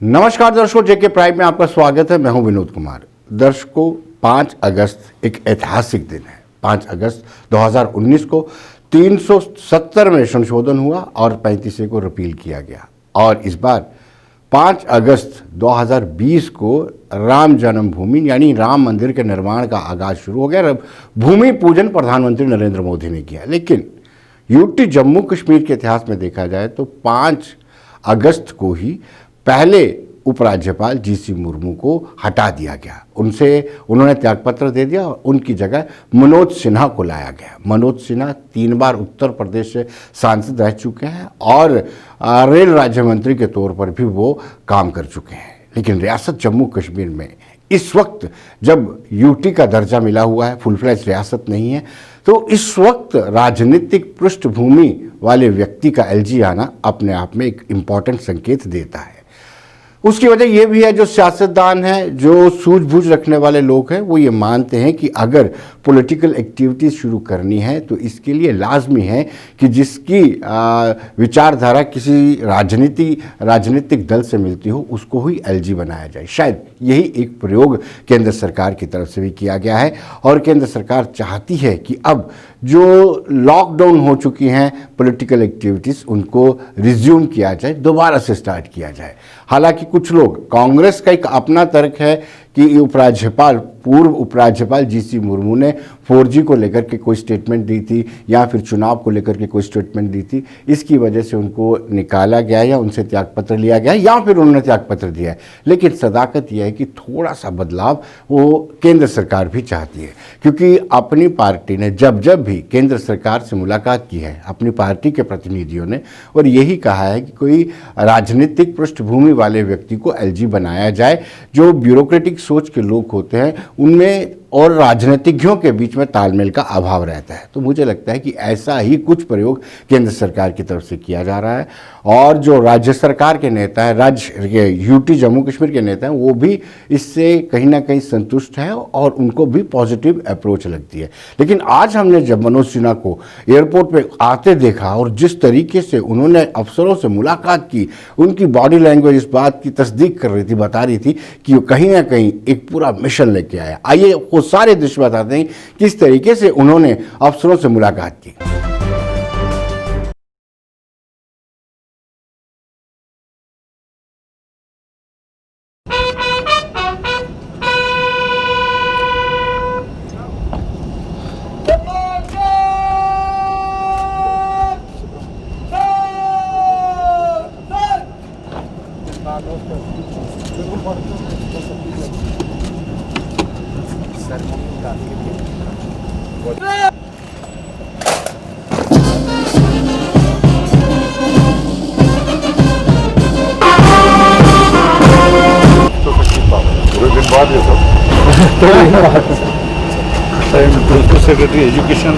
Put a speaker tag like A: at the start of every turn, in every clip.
A: नमस्कार दर्शकों, जेके प्राइम में आपका स्वागत है। मैं हूं विनोद कुमार। दर्शकों, 5 अगस्त एक ऐतिहासिक दिन है। 5 अगस्त 2019 को 370 में संशोधन हुआ और 35 को रिपील किया गया। और इस बार 5 अगस्त 2020 को राम जन्मभूमि यानी राम मंदिर के निर्माण का आगाज शुरू हो गया। भूमि पूजन प्रधानमंत्री नरेंद्र मोदी ने किया। लेकिन यूटी जम्मू कश्मीर के इतिहास में देखा जाए तो 5 अगस्त को ही पहले उपराज्यपाल जीसी मुर्मू को हटा दिया गया। उन्होंने त्यागपत्र दे दिया और उनकी जगह मनोज सिन्हा को लाया गया। मनोज सिन्हा 3 बार उत्तर प्रदेश से सांसद रह चुके हैं और रेल राज्य मंत्री के तौर पर भी वो काम कर चुके हैं। लेकिन रियासत जम्मू कश्मीर में इस वक्त जब यूटी का दर्जा मिला हुआ है, फुल फ्लैज रियासत नहीं है, तो इस वक्त राजनीतिक पृष्ठभूमि वाले व्यक्ति का एलजी आना अपने आप में एक इम्पॉर्टेंट संकेत देता है। उसकी वजह यह भी है, जो सियासतदान हैं, जो सूझबूझ रखने वाले लोग हैं, वो ये मानते हैं कि अगर पॉलिटिकल एक्टिविटीज़ शुरू करनी है तो इसके लिए लाजमी है कि जिसकी विचारधारा किसी राजनीतिक दल से मिलती हो उसको ही एलजी बनाया जाए। शायद यही एक प्रयोग केंद्र सरकार की तरफ से भी किया गया है और केंद्र सरकार चाहती है कि अब जो लॉकडाउन हो चुकी हैं पॉलिटिकल एक्टिविटीज़ उनको रिज्यूम किया जाए, दोबारा से स्टार्ट किया जाए। हालांकि कुछ लोग, कांग्रेस का एक अपना तर्क है कि पूर्व उपराज्यपाल जीसी मुर्मू ने 4G को लेकर के कोई स्टेटमेंट दी थी या फिर चुनाव को लेकर के कोई स्टेटमेंट दी थी, इसकी वजह से उनको निकाला गया या उनसे त्यागपत्र लिया गया या फिर उन्होंने त्यागपत्र दिया है। लेकिन सदाकत यह है कि थोड़ा सा बदलाव वो केंद्र सरकार भी चाहती है, क्योंकि अपनी पार्टी ने जब भी केंद्र सरकार से मुलाकात की है, अपनी पार्टी के प्रतिनिधियों ने, और यही कहा है कि कोई राजनीतिक पृष्ठभूमि वाले व्यक्ति को एलजी बनाया जाए। जो ब्यूरोक्रेटिक सोच के लोग होते हैं उनमें और राजनीतिज्ञों के बीच में तालमेल का अभाव रहता है। तो मुझे लगता है कि ऐसा ही कुछ प्रयोग केंद्र सरकार की तरफ से किया जा रहा है और जो राज्य सरकार के नेता हैं, यूटी जम्मू कश्मीर के नेता हैं, वो भी इससे कहीं ना कहीं संतुष्ट हैं और उनको भी पॉजिटिव अप्रोच लगती है। लेकिन आज हमने जब मनोज सिन्हा को एयरपोर्ट पे आते देखा और जिस तरीके से उन्होंने अफसरों से मुलाकात की, उनकी बॉडी लैंग्वेज इस बात की तस्दीक कर रही थी, बता रही थी कि वो कहीं ना कहीं एक पूरा मिशन लेके आया। आइए वो सारे दृश्य बताते हैं किस तरीके से उन्होंने अफसरों से मुलाकात की।
B: Secretary education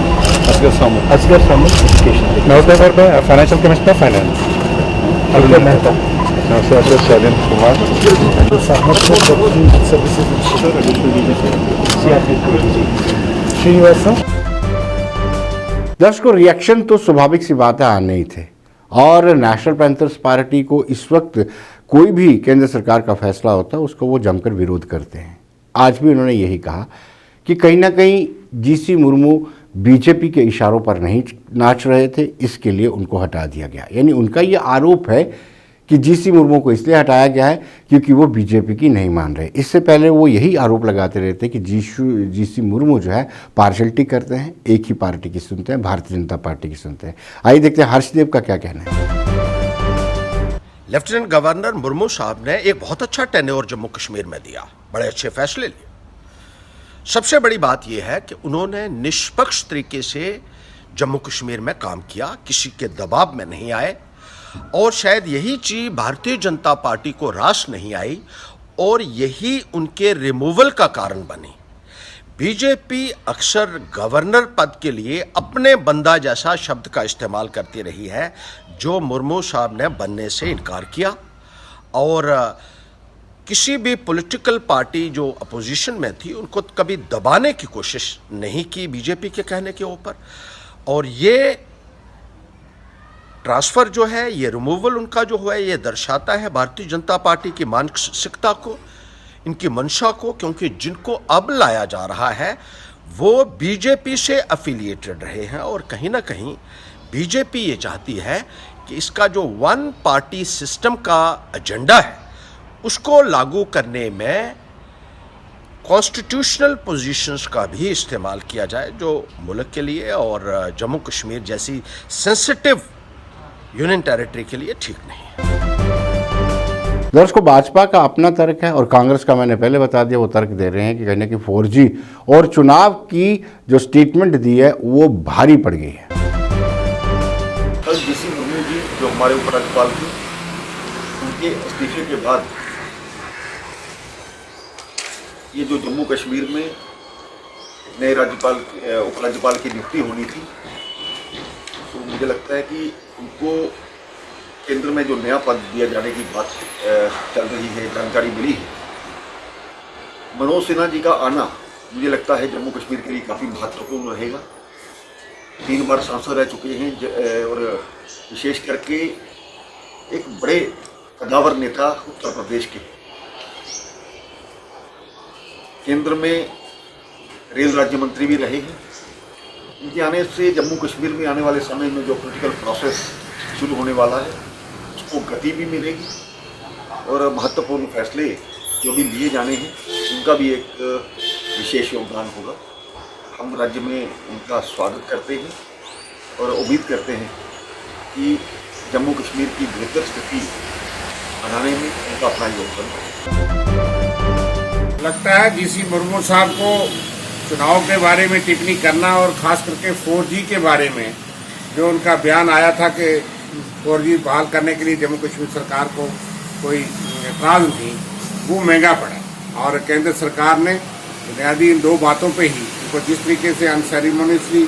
B: Asgar Samant education. नमस्कार sir, financial commissioner finance Shailendra Kumar Srivastava.
A: दर्शकों, रिएक्शन तो स्वाभाविक सी बात है, आने ही थे। और नेशनल पैंथर्स पार्टी को इस वक्त कोई भी केंद्र सरकार का फैसला होता है उसको वो जमकर विरोध करते हैं। आज भी उन्होंने यही कहा कि कहीं ना कहीं जीसी मुर्मू बीजेपी के इशारों पर नहीं नाच रहे थे, इसके लिए उनको हटा दिया गया। यानी उनका ये आरोप है कि जीसी मुर्मू को इसलिए हटाया गया है क्योंकि वो बीजेपी की नहीं मान रहे। इससे पहले वो यही आरोप लगाते रहते कि जीसी मुर्मू जो है पार्शलिटी करते हैं, एक ही पार्टी की सुनते हैं, भारतीय जनता पार्टी की सुनते हैं। आइए देखते हैं हर्षदेव का क्या कहना है।
C: लेफ्टिनेंट गवर्नर मुर्मू साहब ने एक बहुत अच्छा टेन्योर जम्मू कश्मीर में दिया, बड़े अच्छे फैसले लिए। सबसे बड़ी बात यह है कि उन्होंने निष्पक्ष तरीके से जम्मू कश्मीर में काम किया, किसी के दबाव में नहीं आए और शायद यही चीज भारतीय जनता पार्टी को रास नहीं आई और यही उनके रिमूवल का कारण बनी। बीजेपी अक्सर गवर्नर पद के लिए अपने बंदा जैसा शब्द का इस्तेमाल करती रही है, जो मुर्मू साहब ने बनने से इनकार किया और किसी भी पॉलिटिकल पार्टी जो अपोजिशन में थी उनको कभी दबाने की कोशिश नहीं की बीजेपी के कहने के ऊपर। और ये ट्रांसफर जो है, ये रिमूवल उनका जो हुआ है, ये दर्शाता है भारतीय जनता पार्टी की मानसिकता को, इनकी मंशा को, क्योंकि जिनको अब लाया जा रहा है वो बीजेपी से अफिलिएटेड रहे हैं और कहीं ना कहीं बीजेपी ये चाहती है कि इसका जो वन पार्टी सिस्टम का एजेंडा है उसको लागू करने में कॉन्स्टिट्यूशनल पोजीशंस का भी इस्तेमाल किया जाए, जो मुल्क के लिए और जम्मू कश्मीर जैसी सेंसिटिव यूनियन टेरिटरी के लिए ठीक नहीं है।
A: दर्शकों, भाजपा का अपना तर्क है और कांग्रेस का मैंने पहले बता दिया, वो तर्क दे रहे हैं कि कहने की 4G और चुनाव की जो स्टेटमेंट दी है वो भारी पड़ गई है।
D: कल जीसी मुर्मू जी जो हमारे उपराज्यपाल थे, उनके इस्तीफे के बाद ये जो जम्मू कश्मीर में नए राज्यपाल उपराज्यपाल की नियुक्ति होनी थी, तो मुझे लगता है कि उनको केंद्र में जो नया पद दिया जाने की बात चल रही है, जानकारी मिली है। मनोज सिन्हा जी का आना मुझे लगता है जम्मू कश्मीर के लिए काफ़ी महत्वपूर्ण रहेगा। 3 बार सांसद रह चुके हैं और विशेष करके एक बड़े कदावर नेता उत्तर प्रदेश के, केंद्र में रेल राज्य मंत्री भी रहे हैं। इनके आने से जम्मू कश्मीर में आने वाले समय में जो पॉलिटिकल प्रोसेस शुरू होने वाला है उसको गति भी मिलेगी और महत्वपूर्ण फैसले जो भी लिए जाने हैं उनका भी एक विशेष योगदान होगा। हम राज्य में उनका स्वागत करते हैं और उम्मीद करते हैं कि जम्मू कश्मीर की बेहतर स्थिति बनाने में उनका अपना योगदान होगा।
E: लगता है जीसी मुर्मू साहब को चुनाव के बारे में टिप्पणी करना और ख़ास करके 4G के बारे में जो उनका बयान आया था कि 4G बहाल करने के लिए जम्मू कश्मीर सरकार को कोई एतराज़ नहीं, वो महंगा पड़ा। और केंद्र सरकार ने बुनियादी इन 2 बातों पे ही उनको जिस तरीके से अनसेरेमोनियसली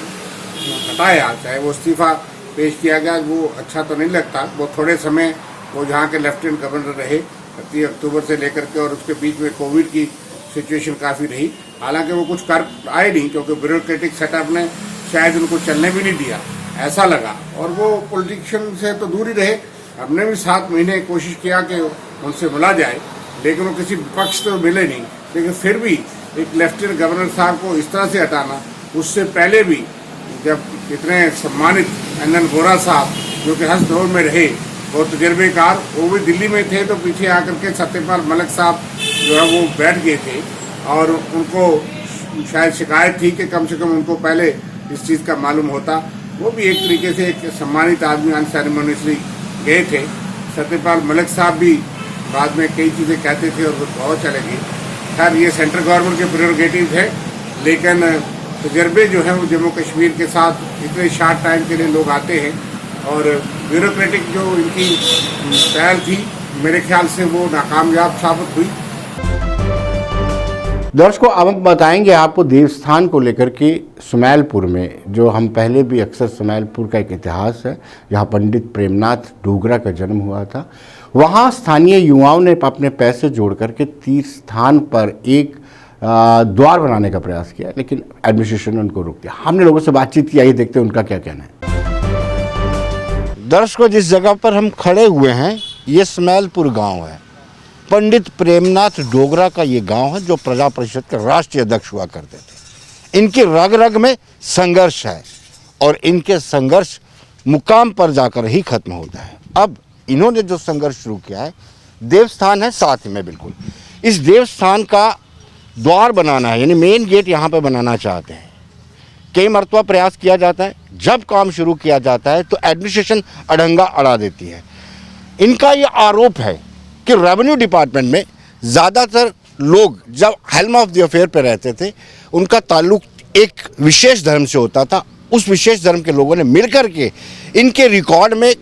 E: हटाया, चाहे वो इस्तीफा पेश किया गया, वो अच्छा तो नहीं लगता। वो थोड़े समय वो जहाँ के लेफ्टिनेंट गवर्नर रहे 31 अक्टूबर से लेकर के, और उसके बीच में कोविड की सिचुएशन काफ़ी रही। हालांकि वो कुछ कर आए नहीं क्योंकि ब्यूरोक्रेटिक सेटअप ने शायद उनको चलने भी नहीं दिया, ऐसा लगा। और वो पॉलिटिशियन से तो दूर ही रहे। हमने भी 7 महीने कोशिश किया कि उनसे मिला जाए, लेकिन वो किसी विपक्ष तो मिले नहीं। लेकिन फिर भी एक लेफ्टिनेंट गवर्नर साहब को इस तरह से हटाना, उससे पहले भी जब इतने सम्मानित NN वोहरा साहब जो कि हंस दौर में रहे और तजर्बेकार, वो भी दिल्ली में थे, तो पीछे आकर के सत्यपाल मलिक साहब जो है वो बैठ गए थे और उनको शायद शिकायत थी कि कम से कम उनको पहले इस चीज़ का मालूम होता। वो भी एक तरीके से एक सम्मानित आदमी अनसेरेमोनियसली गए थे। सत्यपाल मलिक साहब भी बाद में कई चीज़ें कहते थे और वो बहुत चले गए। खैर, ये सेंट्रल गवर्नमेंट के प्रेरोगेटिव है, लेकिन तजर्बे जो हैं वो जम्मू कश्मीर के साथ इतने शार्ट टाइम के लिए लोग आते हैं और ब्यूरोक्रेटिक जो इनकी पहल थी, मेरे ख्याल से वो नाकामयाब साबित हुई।
A: दर्शकों, अब हम बताएंगे आपको देवस्थान को लेकर के सुमैलपुर में, जो हम पहले भी अक्सर सुमैलपुर का एक इतिहास है जहां पंडित प्रेमनाथ डोगरा का जन्म हुआ था। वहां स्थानीय युवाओं ने अपने पैसे जोड़ करके तीर्थ स्थान पर एक द्वार बनाने का प्रयास किया, लेकिन एडमिनिस्ट्रेशन ने उनको रोक दिया। हमने लोगों से बातचीत की, आइए देखते हैं उनका क्या कहना है। दर्शकों, जिस जगह पर हम खड़े हुए हैं ये सुमैलपुर गांव है। पंडित प्रेमनाथ डोगरा का ये गांव है जो प्रजा परिषद के राष्ट्रीय अध्यक्ष हुआ करते थे। इनकी रग रग में संघर्ष है और इनके संघर्ष मुकाम पर जाकर ही खत्म होता है। अब इन्होंने जो संघर्ष शुरू किया है, देवस्थान है साथ में, बिल्कुल इस देवस्थान का द्वार बनाना है, यानी मेन गेट यहाँ पे बनाना चाहते हैं। कई मरतबा प्रयास किया जाता है, जब काम शुरू किया जाता है तो एडमिनिस्ट्रेशन अड़ंगा अड़ा देती है। इनका ये आरोप है कि रेवेन्यू डिपार्टमेंट में ज़्यादातर लोग जब हेल्म ऑफ द अफेयर पे रहते थे, उनका ताल्लुक एक विशेष धर्म से होता था। उस विशेष धर्म के लोगों ने मिलकर के इनके रिकॉर्ड में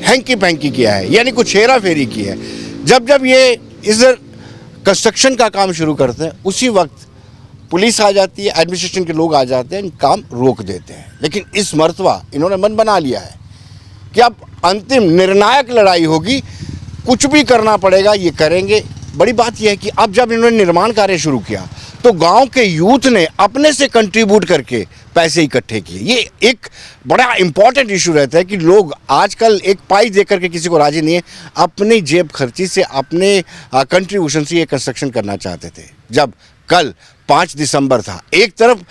A: हैंकी पैंकी किया है, यानी कुछ हेरा फेरी की है। जब जब ये इधर कंस्ट्रक्शन का काम शुरू करते हैं, उसी वक्त पुलिस आ जाती है, एडमिनिस्ट्रेशन के लोग आ जाते हैं, काम रोक देते हैं। लेकिन इस मर्तबा इन्होंने मन बना लिया है कि अब अंतिम निर्णायक लड़ाई होगी, कुछ भी करना पड़ेगा, ये करेंगे। बड़ी बात यह है कि अब जब इन्होंने निर्माण कार्य शुरू किया तो गांव के यूथ ने अपने से कंट्रीब्यूट करके पैसे इकट्ठे किए। ये एक बड़ा इंपॉर्टेंट इशू रहता है कि लोग आजकल एक पाई दे करके किसी को राजी नहीं है, अपनी जेब खर्ची से, अपने कंट्रीब्यूशन से ये कंस्ट्रक्शन करना चाहते थे। जब कल 5 दिसंबर था, एक तरफ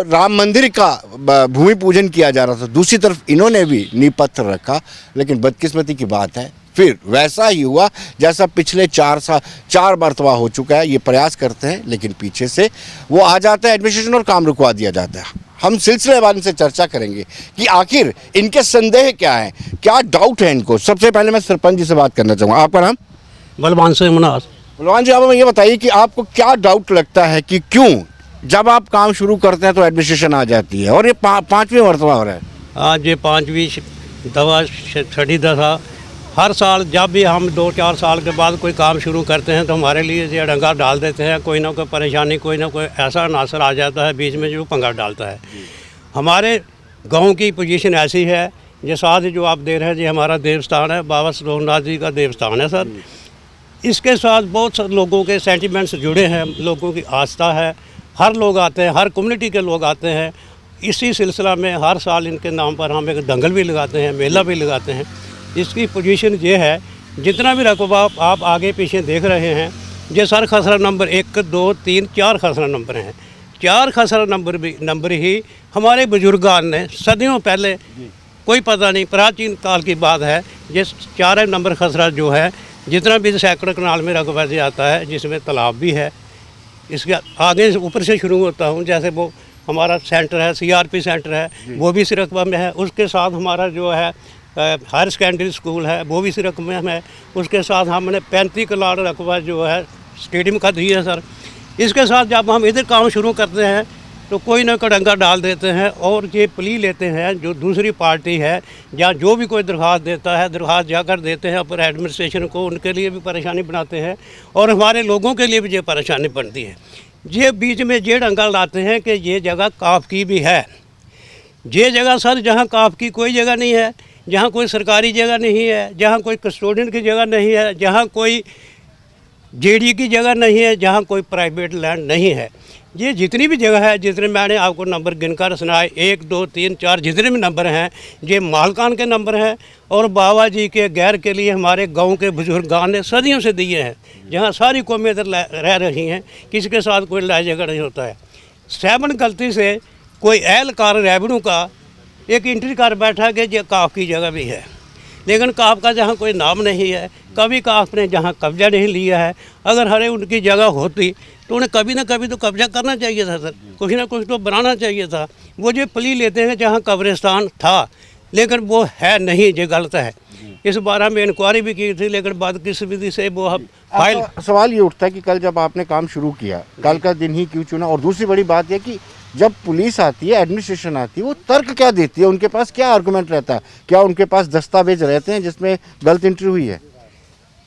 A: राम मंदिर का भूमि पूजन किया जा रहा था, दूसरी तरफ इन्होंने भी नींव पत्थर रखा, लेकिन बदकिस्मती की बात है फिर वैसा ही हुआ जैसा पिछले 4 मरतबा हो चुका है। ये प्रयास करते हैं लेकिन पीछे से वो आ जाता है एडमिनिस्ट्रेशन और काम रुकवा दिया जाता है। हम सिलसिलेवार इनसे चर्चा करेंगे कि आखिर इनके संदेह क्या हैं, क्या डाउट है इनको। सबसे पहले मैं सरपंच जी से बात करना चाहूँगा। आपका नाम?
F: बलवान से मुनास।
A: बलवान जी, आप हमें ये बताइए कि आपको क्या डाउट लगता है कि क्यों जब आप काम शुरू करते हैं तो एडमिनिस्ट्रेशन आ जाती है और ये 5वीं मरतबा हो रहा है?
F: आज ये 5वीं दफा 6ठी दफा। हर साल जब भी हम 2-4 साल के बाद कोई काम शुरू करते हैं तो हमारे लिए ये डंगा डाल देते हैं। कोई ना कोई परेशानी, कोई ना कोई ऐसा नासर आ जाता है बीच में जो पंगा डालता है। हमारे गांव की पोजीशन ऐसी है, ये साथ जो आप दे रहे हैं, ये हमारा देवस्थान है, बाबा सरोनाथ जी का देवस्थान है सर। इसके साथ बहुत सारे लोगों के सेंटिमेंट्स जुड़े हैं, लोगों की आस्था है। हर लोग आते हैं, हर कम्युनिटी के लोग आते हैं। इसी सिलसिला में हर साल इनके नाम पर हम एक दंगल भी लगाते हैं, मेला भी लगाते हैं। इसकी पोजीशन ये है, जितना भी रकबा आप आगे पीछे देख रहे हैं, ये सर खसरा नंबर 1, 2, 3, 4 खसरा नंबर हैं। 4 खसरा नंबर ही हमारे बुजुर्गान ने सदियों पहले, कोई पता नहीं, प्राचीन काल की बात है, ये 4 नंबर खसरा जो है, जितना भी सैकड़ों कनाल में रकबा से आता है, जिसमें तालाब भी है। इसके आगे से ऊपर से शुरू होता हूँ, जैसे वो हमारा सेंटर है, CRP सेंटर है, वो भी इस रकबा में है। उसके साथ हमारा जो है हायर सेकेंडरी स्कूल है, वो भी इस रकबे में है। उसके साथ हमने 35 कनाल रकबा जो है स्टेडियम का दिया है सर। इसके साथ जब हम इधर काम शुरू करते हैं तो कोई ना कोई डंगा डाल देते हैं और ये प्ली लेते हैं जो दूसरी पार्टी है, या जो भी कोई दरख्वास्त देता है, दरख्वास्त जाकर देते हैं अपर एडमिनिस्ट्रेशन को, उनके लिए भी परेशानी बनाते हैं और हमारे लोगों के लिए भी ये परेशानी बनती है। ये बीच में ये डंगा लाते हैं कि ये जगह काफ की भी है। ये जगह सर जहाँ काफ की कोई जगह नहीं है, जहाँ कोई सरकारी जगह नहीं है, जहाँ कोई कस्टोडियन की जगह नहीं है, जहाँ कोई JD की जगह नहीं है, जहाँ कोई प्राइवेट लैंड नहीं है। ये जितनी भी जगह है, जितने मैंने आपको नंबर गिनकर सुनाए, 1, 2, 3, 4 जितने भी नंबर हैं, ये मालकान के नंबर हैं और बाबा जी के गैर के लिए हमारे गांव के बुजुर्गान ने सदियों से दिए हैं, जहाँ सारी कौमें इधर रह रही हैं, किसी के साथ कोई लड़ाई झगड़ा नहीं होता है। 7 गलती से कोई एहलकार रेवेन्यू का एक एंट्री कर बैठा कि ये काफ की जगह भी है, लेकिन काफ का जहाँ कोई नाम नहीं है, कभी काफ ने जहाँ कब्जा नहीं लिया है। अगर हरे उनकी जगह होती तो उन्हें कभी ना कभी तो कब्जा करना चाहिए था सर, कुछ ना कुछ तो बनाना चाहिए था। वो जो प्ली लेते हैं जहाँ कब्रिस्तान था, लेकिन वो है नहीं, ये गलत है। इस बारे में इंक्वायरी भी की थी, लेकिन बदकिस्मती से वो फाइल।
A: सवाल ये उठता है कि कल जब आपने काम शुरू किया, कल का दिन ही क्यों चुना? और दूसरी बड़ी बात यह कि जब पुलिस आती है, एडमिनिस्ट्रेशन आती है, वो तर्क क्या देती है? उनके पास क्या आर्गुमेंट रहता है? क्या उनके पास दस्तावेज रहते हैं जिसमें गलत एंट्री हुई है?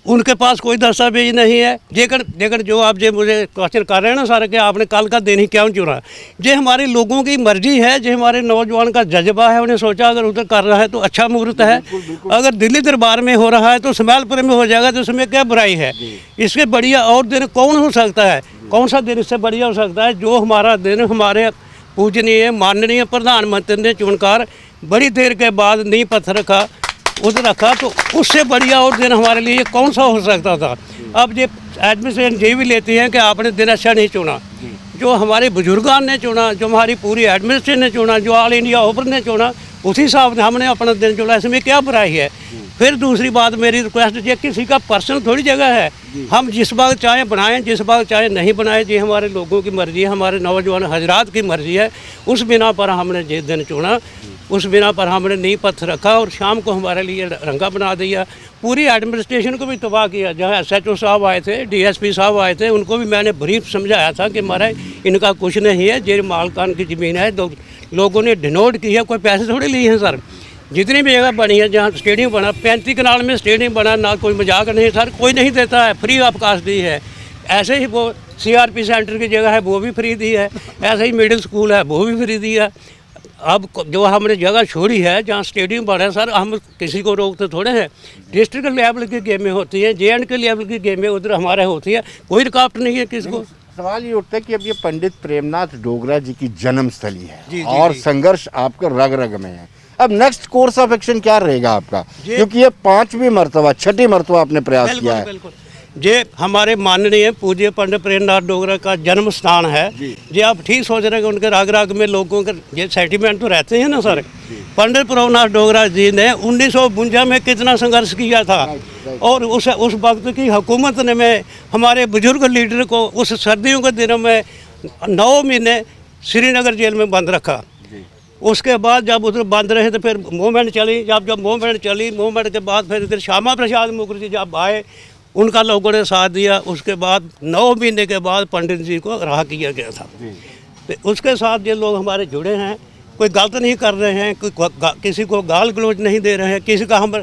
F: उनके पास कोई दस्तावेज नहीं है। लेकिन जो आप जो मुझे क्वेश्चन कर रहे हैं ना सर, कि आपने कल का दिन ही क्यों चुना, ये हमारे लोगों की मर्जी है, जो हमारे नौजवान का जज्बा है। उन्हें सोचा अगर उधर कर रहा है तो अच्छा मुहूर्त है, अगर दिल्ली दरबार में हो रहा है तो स्मैलपुर में हो जाएगा, तो इसमें क्या बुराई है? इसके बढ़िया और दिन कौन हो सकता है? कौन सा दिन इससे बढ़िया हो सकता है? जो हमारा दिन हमारे पूजनीय माननीय प्रधानमंत्री ने चुनकर बड़ी देर के बाद नींव पत्थर रखा, उधर रखा, तो उससे बढ़िया और दिन हमारे लिए कौन सा हो सकता था? अब ये एडमिनिस्ट्रेशन ये भी लेती है कि आपने दिन अच्छा नहीं चुना। जो हमारे बुजुर्गान ने चुना, जो हमारी पूरी एडमिनिस्ट्रेशन ने चुना, जो ऑल इंडिया ओवर ने चुना, उसी हिसाब से हमने अपना दिन चुना। इसमें क्या बुराई है? फिर दूसरी बात, मेरी रिक्वेस्ट, ये किसी का पर्सनल थोड़ी जगह है। हम जिस बाग चाहे बनाएं, जिस बाग चाहे नहीं बनाएं, ये हमारे लोगों की मर्जी है, हमारे नौजवान हजरात की मर्जी है। उस बिना पर हमने ये दिन चुना, उस बिना पर हमने नींव पत्थर रखा और शाम को हमारे लिए रंगा बना दिया। पूरी एडमिनिस्ट्रेशन को भी तबाह किया। जहाँ SHO साहब आए थे, DSP साहब आए थे, उनको भी मैंने ब्रीफ समझाया था कि महाराज इनका कुछ नहीं है, ये मालकान की ज़मीन है। लोगों ने डिनोट की है, कोई पैसे थोड़े लिए हैं सर। जितनी भी जगह बनी है, जहाँ स्टेडियम बना, 35 कनाल में स्टेडियम बना, ना कोई मजाक नहीं सर, कोई नहीं देता है, फ्री ऑफ कास्ट दी है। ऐसे ही वो CRP सेंटर की जगह है, वो भी फ्री दी है। ऐसे ही मिडिल स्कूल है, वो भी फ्री दी है। अब जो हमने जगह छोड़ी है जहाँ स्टेडियम बना है सर, हम किसी को रोकते थोड़े हैं। डिस्ट्रिक्ट लेवल की गेमें होती हैं, JNK लेवल की गेमें उधर हमारे होती है, कोई रुकावट नहीं है किसको।
A: सवाल ये उठता है कि अब ये पंडित प्रेमनाथ डोगरा जी की जन्मस्थली है
F: जी,
A: और
F: जी।
A: संघर्ष आपके रग रग में है। अब नेक्स्ट कोर्स ऑफ एक्शन क्या रहेगा आपका, क्योंकि ये 5वीं मर्तबा 6ठी मर्तबा आपने प्रयास किया है।
F: बिल्कुल ये हमारे माननीय पूज्य पंडित प्रेमनाथ डोगरा का जन्म स्थान है जी। आप ठीक सोच रहे हैं कि उनके राग राग में लोगों के ये सेंटिमेंट तो रहते हैं ना सर। पंडित प्रेमनाथ डोगरा जी ने 1952 में कितना संघर्ष किया था और उस वक्त की हुकूमत ने में हमारे बुजुर्ग लीडर को उस सर्दियों के दिनों में 9 महीने श्रीनगर जेल में बंद रखा। उसके बाद जब उधर बंद रहे तो फिर मूवमेंट चली। जब मूवमेंट चली, मूवमेंट के बाद फिर इधर श्यामा प्रसाद मुखर्जी जब आए, उनका लोगों ने साथ दिया। उसके बाद 9 महीने के बाद पंडित जी को रहा किया गया था। तो उसके साथ ये लोग हमारे जुड़े हैं, कोई गलत नहीं कर रहे हैं, किसी को गाल गलौज नहीं दे रहे हैं, किसी का हम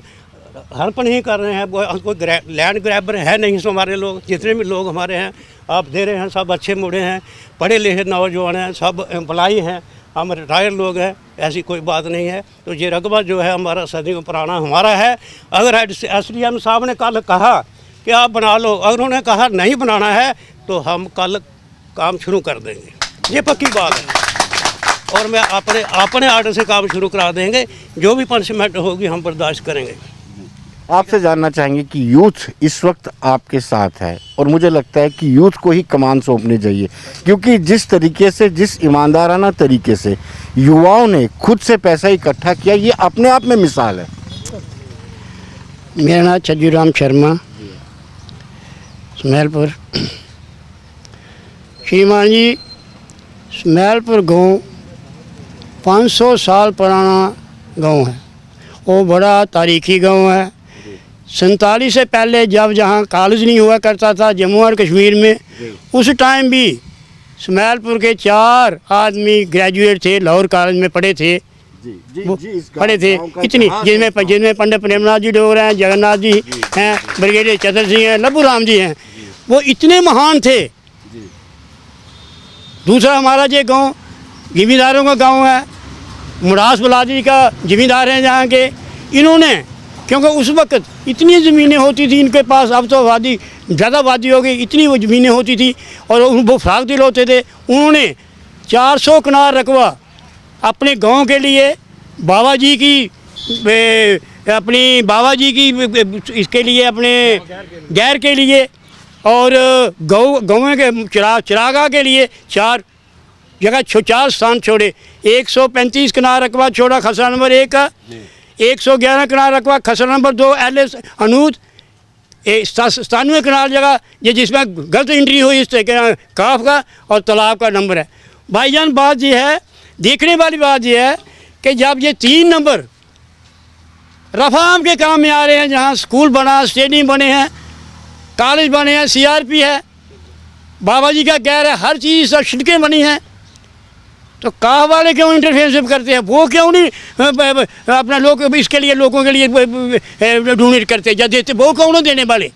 F: हड़प नहीं कर रहे हैं, कोई लैंड ग्रैबर है नहीं। सो हमारे लोग जितने भी लोग हमारे हैं आप दे रहे हैं, सब अच्छे मुड़े हैं, पढ़े लिखे नौजवान हैं, सब एम्प्लॉई हैं, हम रिटायर लोग हैं, ऐसी कोई बात नहीं है। तो ये रकबा जो है हमारा सदियों पुराना हमारा है। अगर SDM साहब ने कल कहा कि आप बना लो, अगर उन्होंने कहा नहीं बनाना है तो हम कल काम शुरू कर देंगे, ये पक्की बात है। और मैं अपने आर्डर से काम शुरू करा देंगे, जो भी पनिशमेंट होगी हम बर्दाश्त करेंगे।
A: आपसे जानना चाहेंगे कि यूथ इस वक्त आपके साथ है और मुझे लगता है कि यूथ को ही कमान सौंपनी चाहिए, क्योंकि जिस तरीके से, जिस ईमानदाराना तरीके से युवाओं ने खुद से पैसा इकट्ठा किया, ये अपने आप में मिसाल है।
G: मेरा नाम छज्जूराम शर्मा, स्मैलपुर। श्रीमान जी, स्मैलपुर गाँव 500 साल पुराना गांव है। वो बड़ा तारीखी गांव है। 47 से पहले जब जहाँ कॉलेज नहीं हुआ करता था जम्मू और कश्मीर में, उस टाइम भी स्मैलपुर के 4 आदमी ग्रेजुएट थे, लाहौर कॉलेज में पढ़े थे। पढ़े थे इतनी, जिनमें पंडित प्रेमनाथ जी डोगरा हैं, जगन्नाथ जी हैं, ब्रिगेडियर चतर सिंह हैं, लबू राम जी हैं। वो इतने महान थे। दूसरा हमारा ये गांव जमींदारों का गांव है। मुरास बलादी का जमींदार हैं जहाँ के। इन्होंने, क्योंकि उस वक्त इतनी ज़मीनें होती थी इनके पास, अब तो आबादी ज़्यादा आबादी हो गई, इतनी वो ज़मीनें होती थी और वो फराग दिल होते थे। उन्होंने 400 कनाल रकबा अपने गांव के लिए, बाबा जी की अपनी बाबा जी की इसके लिए, अपने गैर के लिए और गाँव के चिरागा के लिए 4 जगह 4 स्थान छोड़े। 135 कनाल रकबा छोड़ा खसरा नंबर 1 का, 111 कनाल रकबा खसरा नंबर 2 LS अनूद, 97 कनाल जगह ये जिसमें गलत एंट्री हुई इस काफ का और तालाब का नंबर है। भाईजान बात ये है, देखने वाली बात ये है कि जब ये 3 नंबर रफाम के काम में आ रहे हैं, जहाँ स्कूल बना, स्टेडियम बने हैं, कॉलेज बने हैं, CRP है, बाबा जी का गैर है, हर चीज़ सब सड़कें बनी हैं, तो काह वाले क्यों इंटरफेयरशिप करते हैं? वो क्यों नहीं अपना लोग इसके लिए, लोगों के लिए डोनेट करते या देते? वो कौन देने वाले?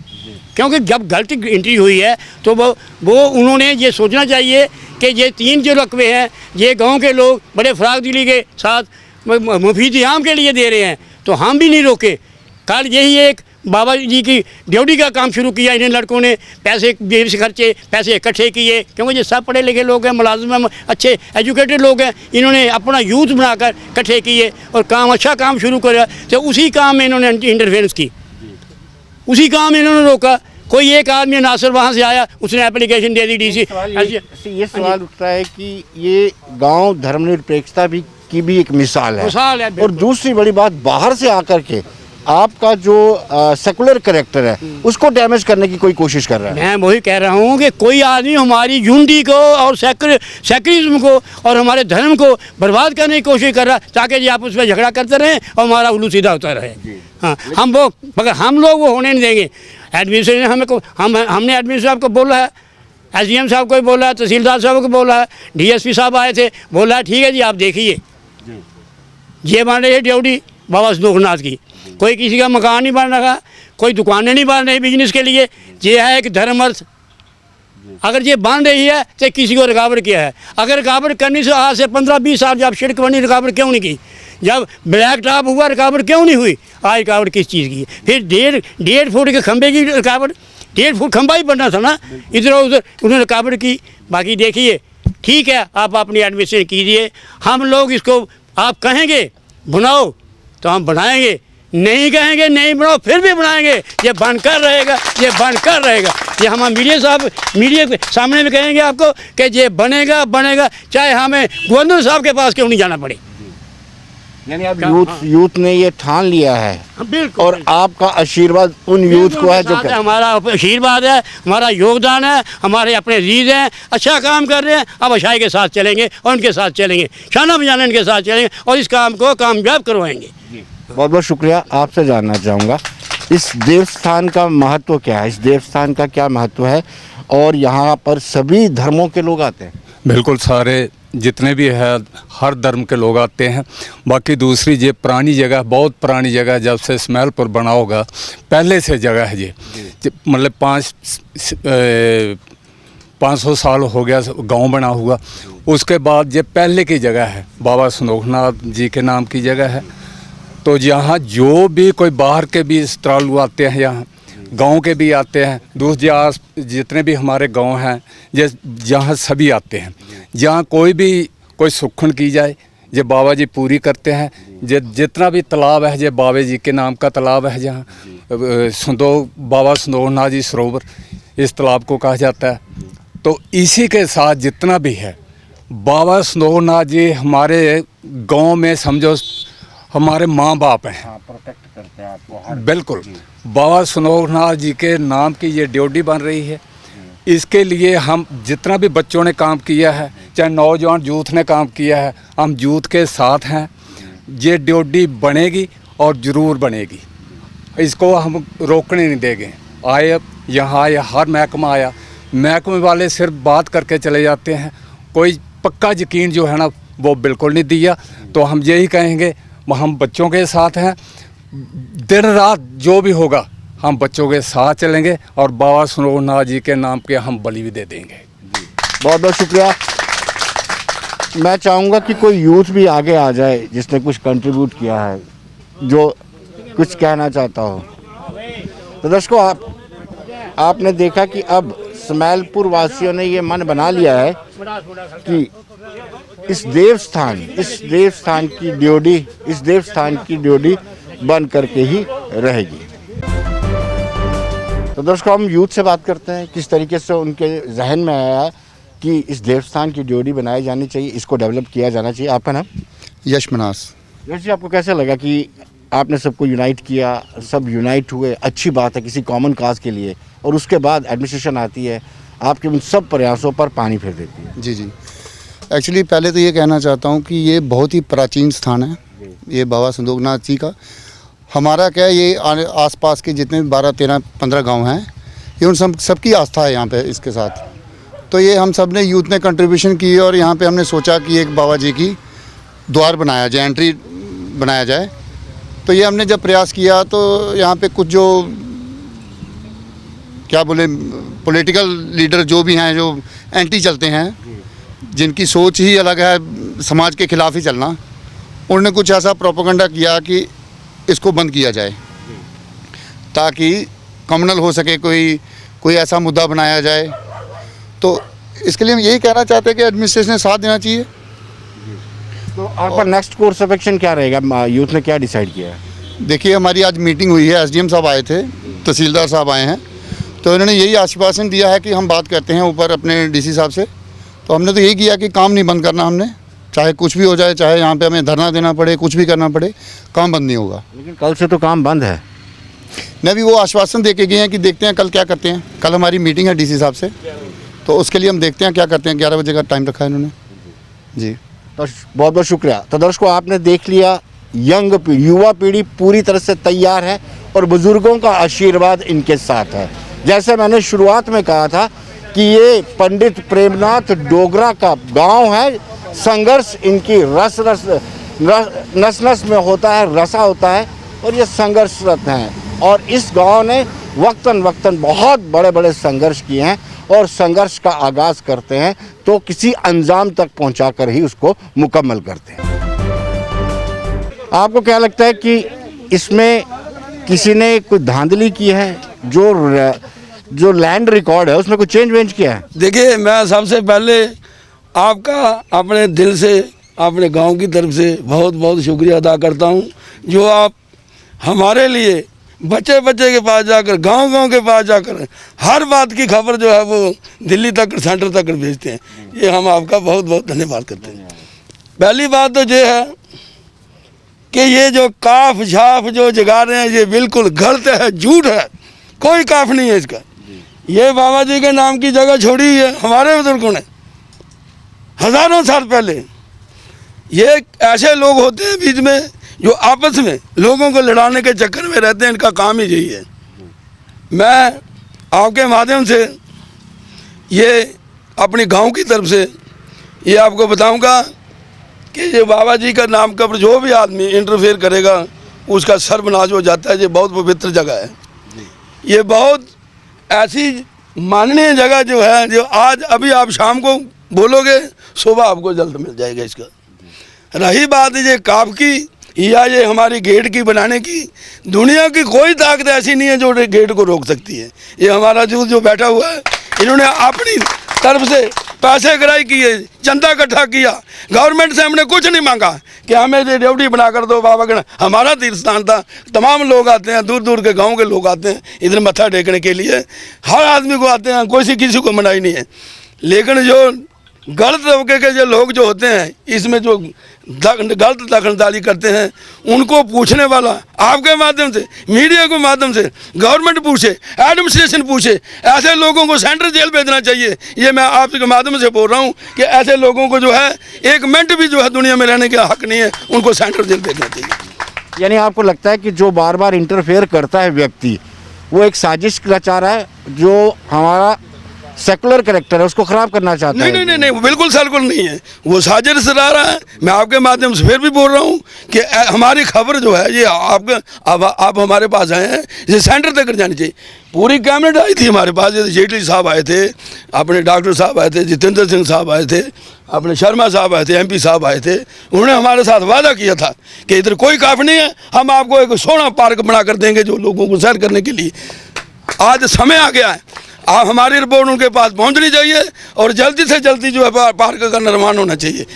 G: क्योंकि जब गलत एंट्री हुई है तो वो उन्होंने ये सोचना चाहिए कि ये 3 जो रकबे हैं ये गांव के लोग बड़े फराग दिली के साथ मुफीद आम के लिए दे रहे हैं, तो हम भी नहीं रोके। कल यही एक बाबा जी की ड्यूटी का काम शुरू किया इन्हें लड़कों ने, पैसे बेबी से खर्चे, पैसे इकट्ठे किए, क्योंकि ये सब पढ़े लिखे लोग हैं, मुलाजिम अच्छे एजुकेटेड लोग हैं। इन्होंने अपना यूथ बनाकर इकट्ठे किए और काम, अच्छा काम शुरू किया, तो उसी काम में इन्होंने इंटरफेरेंस की, उसी काम में इन्होंने रोका। कोई एक आदमी नासिर वहाँ से आया, उसने एप्लीकेशन दे दी DC।
A: ये सवाल उठता है कि ये गांव धर्मनिरपेक्षता की भी एक मिसाल है और दूसरी बड़ी बात, बाहर से आकर के आपका जो सेकुलर कैरेक्टर है उसको डैमेज करने की कोई कोशिश कर रहा है।
G: मैं वही कह रहा हूँ कि कोई आदमी हमारी यूनिटी को और सेक्युलरिज्म को और हमारे धर्म को बर्बाद करने की कोशिश कर रहा है, ताकि जी आप उस पर झगड़ा करते रहें और हमारा उल्लू सीधा होता रहे। हाँ, हम लोग वो होने नहीं देंगे। एडमिनिस्ट्रेशन हमने एडमिनिस्ट्रेशन साहब को बोला है, SDM साहब को भी बोला है, तहसीलदार साहब को बोला है, DSP साहब आए थे, बोला है ठीक है जी आप देखिए, ये बन रही है ड्यूटी बाबा संतोखनाथ की। कोई किसी का मकान नहीं बन रहा, कोई दुकानें नहीं बन रही बिजनेस के लिए, ये है एक धर्म अर्थ। अगर ये बन रही है तो किसी को रुकावट किया है? अगर रुकावट करनी से आज से 15-20 साल जब सड़क बनी, रुकावट क्यों नहीं की? जब ब्लैक टॉप हुआ रुकावट क्यों नहीं हुई? आज रुकावट किस चीज़ की है? फिर 1.5 फुट के खंभे की रुकावट, 1.5 फुट खंबा ही बनना था ना, इधर उधर उन्होंने काबड़ की। बाकी देखिए ठीक है, आप अपनी एडमिशन कीजिए, हम लोग इसको आप कहेंगे बनाओ तो हम बनाएंगे, नहीं कहेंगे नहीं बनाओ फिर भी बनाएंगे, ये बनकर रहेगा, ये बनकर रहेगा। ये हम मीडिया के सामने भी कहेंगे आपको कि ये बनेगा बनेगा, चाहे हमें गवर्नर साहब के पास क्यों नहीं जाना पड़े।
A: यानी अब यूथ ने ये ठान लिया है
G: बिल्कुल,
A: और आपका आशीर्वाद उन यूथ को है जो
G: हमारा आशीर्वाद है, हमारा योगदान है, हमारे अपने रीज हैं, अच्छा काम कर रहे हैं, अब अच्छाई के साथ चलेंगे और उनके साथ चलेंगे, शाना बजाना इनके साथ चलेंगे और इस काम को कामयाब करवाएंगे।
A: बहुत बहुत शुक्रिया। आपसे जानना चाहूँगा इस देवस्थान का महत्व क्या है, इस देवस्थान का क्या महत्व है और यहाँ पर सभी धर्मों के लोग आते हैं?
B: बिल्कुल, सारे जितने भी है हर धर्म के लोग आते हैं। बाकी दूसरी ये पुरानी जगह, बहुत पुरानी जगह, जब से स्मैलपुर बना होगा पहले से जगह है ये, मतलब 500 साल हो गया गांव बना हुआ। उसके बाद ये पहले की जगह है, बाबा संतोखनाथ जी के नाम की जगह है। तो यहाँ जो भी कोई बाहर के भी श्रद्धालु आते हैं, यहाँ गांव के भी आते हैं, दूसरे जितने भी हमारे गांव हैं जहाँ सभी आते हैं। जहाँ कोई सुखन की जाए ये बाबा जी पूरी करते हैं। जितना भी तालाब है ये बाबा जी के नाम का तालाब है, जहाँ बाबा संतोखनाथ जी सरोवर इस तालाब को कहा जाता है। तो इसी के साथ जितना भी है बाबा संतोखनाथ जी हमारे गांव में समझो हमारे माँ बाप हैं।
A: हाँ, प्रोटेक्ट करते हैं आपको।
B: बिल्कुल, बाबा संतोखनाथ जी के नाम की ये ड्योढ़ी बन रही है। इसके लिए हम जितना भी बच्चों ने काम किया है, चाहे नौजवान यूथ ने काम किया है, हम यूथ के साथ हैं। ये ड्योढ़ी बनेगी और ज़रूर बनेगी, इसको हम रोकने नहीं देंगे। यहाँ आए, हर महकमा आया, महकमे वाले सिर्फ बात करके चले जाते हैं, कोई पक्का यकीन जो है ना वो बिल्कुल नहीं दिया। तो हम यही कहेंगे हम बच्चों के साथ हैं, दिन रात जो भी होगा हम बच्चों के साथ चलेंगे और बाबा संतोखनाथ जी के नाम के हम बलि भी दे देंगे।
A: बहुत बहुत शुक्रिया। मैं चाहूँगा कि कोई यूथ भी आगे आ जाए जिसने कुछ कंट्रीब्यूट किया है, जो कुछ कहना चाहता हो। तो दर्शकों, आपने देखा कि अब स्मैलपुर वासियों ने ये मन बना लिया है कि इस देवस्थान की ड्योढ़ी बन करके ही रहेगी। तो दर्शकों, हम यूथ से बात करते हैं किस तरीके से उनके जहन में आया कि इस देवस्थान की ड्योढ़ी बनाई जानी चाहिए, इसको डेवलप किया जाना चाहिए। आपका नाम?
H: यश मनास।
A: यश जी, आपको कैसा लगा कि आपने सबको यूनाइट किया, सब यूनाइट हुए, अच्छी बात है किसी कॉमन काज के लिए, और उसके बाद एडमिनिस्ट्रेशन आती है आपके उन सब प्रयासों पर पानी फेर देती है?
H: जी जी, एक्चुअली पहले तो ये कहना चाहता हूँ कि ये बहुत ही प्राचीन स्थान है, ये बाबा संतोखनाथ जी का। हमारा क्या है, ये आसपास के जितने भी 12, 13, 15 गांव हैं, ये उन सबकी आस्था है यहाँ पे इसके साथ। तो ये हम सब ने यूथ ने कंट्रीब्यूशन की और यहाँ पे हमने सोचा कि एक बाबा जी की द्वार बनाया जाए, एंट्री बनाया जाए। तो ये हमने जब प्रयास किया तो यहाँ पे कुछ जो क्या बोले पॉलिटिकल लीडर जो भी हैं, जो एंटी चलते हैं, जिनकी सोच ही अलग है, समाज के खिलाफ ही चलना, उन्होंने कुछ ऐसा प्रोपेगेंडा किया कि इसको बंद किया जाए ताकि कम्युनल हो सके, कोई ऐसा मुद्दा बनाया जाए। तो इसके लिए हम यही कहना चाहते हैं कि एडमिनिस्ट्रेशन ने साथ देना चाहिए।
A: तो आपका नेक्स्ट कोर्स ऑफ एक्शन क्या रहेगा? यूथ ने क्या डिसाइड किया है?
H: देखिए, हमारी आज मीटिंग हुई है, एसडीएम साहब आए थे, तहसीलदार साहब आए हैं, तो इन्होंने यही आश्वासन दिया है कि हम बात करते हैं ऊपर अपने डीसी साहब से। तो हमने तो यही किया कि काम नहीं बंद करना हमने, चाहे कुछ भी हो जाए, चाहे यहाँ पे हमें धरना देना पड़े, कुछ भी करना पड़े, काम बंद नहीं होगा।
A: लेकिन कल से तो काम बंद है।
H: नहीं, भी वो आश्वासन दे के गए हैं कि देखते हैं कल क्या करते हैं। कल हमारी मीटिंग है डीसी साहब से, तो उसके लिए हम देखते हैं क्या करते हैं। 11 बजे का टाइम रखा है इन्होंने जी।
A: तो बहुत बहुत शुक्रिया। तो दर्शकों, आपने देख लिया, युवा पीढ़ी पूरी तरह से तैयार है और बुजुर्गों का आशीर्वाद इनके साथ है। जैसे मैंने शुरुआत में कहा था कि ये पंडित प्रेमनाथ डोगरा का गांव है, संघर्ष इनकी नस नस में होता है, रसा होता है, और ये संघर्षरत हैं। और इस गांव ने वक्तन बहुत बड़े बड़े संघर्ष किए हैं, और संघर्ष का आगाज़ करते हैं तो किसी अंजाम तक पहुंचाकर ही उसको मुकम्मल करते हैं। आपको क्या लगता है कि इसमें किसी ने कोई धांधली की है? जो जो लैंड रिकॉर्ड है उसमें कुछ चेंज वेंज किया है?
I: देखिए, मैं सबसे पहले आपका अपने दिल से, अपने गांव की तरफ से बहुत बहुत शुक्रिया अदा करता हूं, जो आप हमारे लिए बच्चे बच्चे के पास जाकर, गांव गांव के पास जाकर हर बात की खबर जो है वो दिल्ली तक, सेंटर तक भेजते हैं। ये हम आपका बहुत बहुत धन्यवाद करते हैं। पहली बात तो ये है कि ये जो काफ झाफ जो जगा रहे हैं ये बिल्कुल गलत है, झूठ है, कोई काफ नहीं है इसका। ये बाबा जी के नाम की जगह छोड़ी है हमारे बुजुर्गों ने हजारों साल पहले। ये ऐसे लोग होते हैं बीच में जो आपस में लोगों को लड़ाने के चक्कर में रहते हैं, इनका काम ही यही है। मैं आपके माध्यम से ये अपनी गांव की तरफ से ये आपको बताऊंगा कि ये बाबा जी का नाम का जो भी आदमी इंटरफेयर करेगा उसका सर्वनाश हो जाता है। ये बहुत पवित्र जगह है, ये बहुत ऐसी माननीय जगह जो है, जो आज अभी आप शाम को बोलोगे सुबह आपको जल्द मिल जाएगा इसका। रही बात ये काफ की या ये हमारी गेट की बनाने की, दुनिया की कोई ताकत ऐसी नहीं है जो गेट को रोक सकती है। ये हमारा जो बैठा हुआ है, इन्होंने अपनी तरफ से पैसे कराई किए, चंदा इकट्ठा किया, गवर्नमेंट से हमने कुछ नहीं मांगा कि हमें ये ड्यूटी बना कर दो। बाबा का हमारा तीर्थ स्थान था, तमाम लोग आते हैं, दूर दूर के गांव के लोग आते हैं इधर मत्था टेकने के लिए, हर आदमी को आते हैं, कोई किसी को मनाही नहीं है। लेकिन जो गलत तबके के जो लोग जो होते हैं, इसमें जो गलत दखलंदाजी करते हैं, उनको पूछने वाला आपके माध्यम से, मीडिया के माध्यम से गवर्नमेंट पूछे, एडमिनिस्ट्रेशन पूछे, ऐसे लोगों को सेंट्रल जेल भेजना चाहिए। ये मैं आपके माध्यम से बोल रहा हूँ कि ऐसे लोगों को जो है एक मिनट भी जो है दुनिया में रहने का हक नहीं है, उनको सेंट्रल जेल भेजना चाहिए।
A: यानी आपको लगता है कि जो बार बार इंटरफेयर करता है व्यक्ति, वो एक साजिश रचा रहा है, जो हमारा सेकुलर कैरेक्टर है उसको खराब करना चाहता है?
I: नहीं, वो बिल्कुल सेकुलर नहीं है, वो साजिश रचा रहा है। मैं आपके माध्यम से फिर भी बोल रहा हूँ कि हमारी खबर जो है ये आप हमारे पास आए हैं, ये सेंटर तक जानी चाहिए। पूरी कैबिनेट आई थी हमारे पास, जैसे जेटली साहब आए थे, अपने डॉक्टर साहब आए थे, जितेंद्र सिंह साहब आए थे, अपने शर्मा साहब आए थे, MP साहब आए थे। उन्होंने हमारे साथ वादा किया था कि इधर कोई काफ नहीं है, हम आपको एक सोना पार्क बना कर देंगे जो लोगों को सैर करने के लिए। आज समय आ गया है, आप हमारी रिपोर्ट उनके पास पहुंचनी चाहिए और जल्दी से जल्दी जो है पार्क का निर्माण होना चाहिए।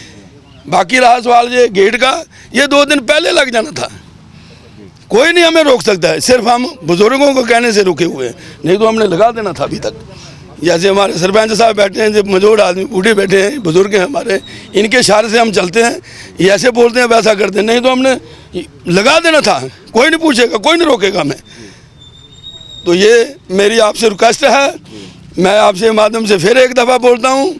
I: बाकी रहा सवाल ये गेट का, ये 2 दिन पहले लग जाना था, कोई नहीं हमें रोक सकता है, सिर्फ हम बुजुर्गों को कहने से रुके हुए हैं, नहीं तो हमने लगा देना था अभी तक। जैसे हमारे सरपंच साहब बैठे हैं, जब मजोड़ आदमी बूढ़े बैठे हैं, बुजुर्ग हैं हमारे, इनके इशारे से हम चलते हैं, ये ऐसे बोलते हैं वैसा करते हैं, नहीं तो हमने लगा देना था, कोई नहीं पूछेगा, कोई नहीं रोकेगा हमें। तो ये मेरी आपसे रिक्वेस्ट है, मैं आपसे माध्यम से फिर एक दफ़ा बोलता हूँ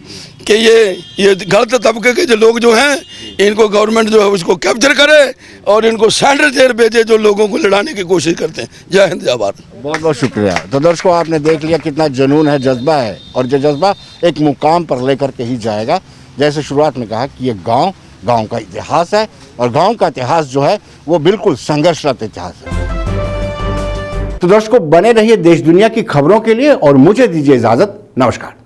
I: कि ये गलत तबके के जो लोग जो हैं, इनको गवर्नमेंट जो है उसको कैप्चर करे और इनको सेंट्रल जेल भेजे जो लोगों को लड़ाने की कोशिश करते हैं। जय हिंद, जय भारत।
A: बहुत बहुत शुक्रिया। तो दर्शकों, आपने देख लिया कितना जुनून है, जज्बा है, और जो जज्बा एक मुकाम पर लेकर के ही जाएगा। जैसे शुरुआत में कहा कि ये गाँव का इतिहास है, और गाँव का इतिहास जो है वो बिल्कुल संघर्षरत इतिहास है। तो दर्शकों, बने रहिए देश दुनिया की खबरों के लिए और मुझे दीजिए इजाजत। नमस्कार।